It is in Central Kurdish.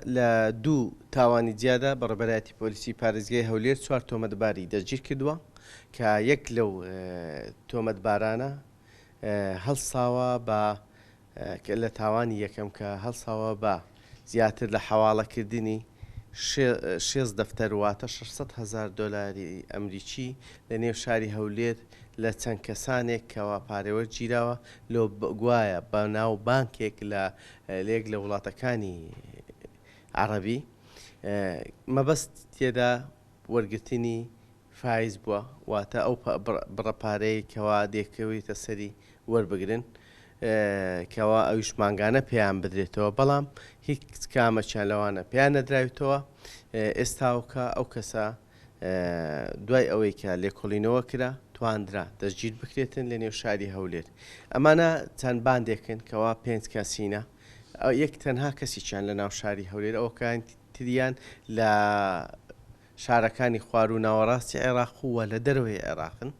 لە دوو تاوانی جیادا بەڕێبەرایەتی پۆلیسی پارێزگای هەولێر 4 تۆمەتباری دەستگیر کردووە کە یەک لەو تۆمەتبارانە هەڵساوە بە لە تاوانی یەکەم کە هەڵساوە بە زیاتر لە حەواڵەکردنی 6 دەفتەر واتە 600,000 دۆلاری ئەمریکی لە نێو شاری هەولێر لە چەند کەسانێک کەوا پارێوەرگیراوە لۆ گوایە بە ناو بانکێک لە لێک لە وڵاتەکانی عەرەبی مەبەست تێدا وەرگرتنی فایز بووە واتە ئەو بڕەپارەی کەوا دێکەوێتە سەری وەربگرن کەوا ئەویش ماگانە پێیان بدرێتەوە بەڵام هیچ کامەچیان لەوانە پێیان نەدراوێتەوە ئێستاوکە ئەو کەسە دوای ئەوەی کە لێکۆڵینەوە کرا تواندرا دەستگیر بکرێتن لە نێو شاری هەولێر ئەمانە چەند باندێکن کەوا 5 کەسینە یەک تەنها کەسییان لە ناو شاری هەولێر ئەوکان تریان لە شارەکانی خوار و ناوەڕاستی عێراق ووە لە دەروێ عێراقن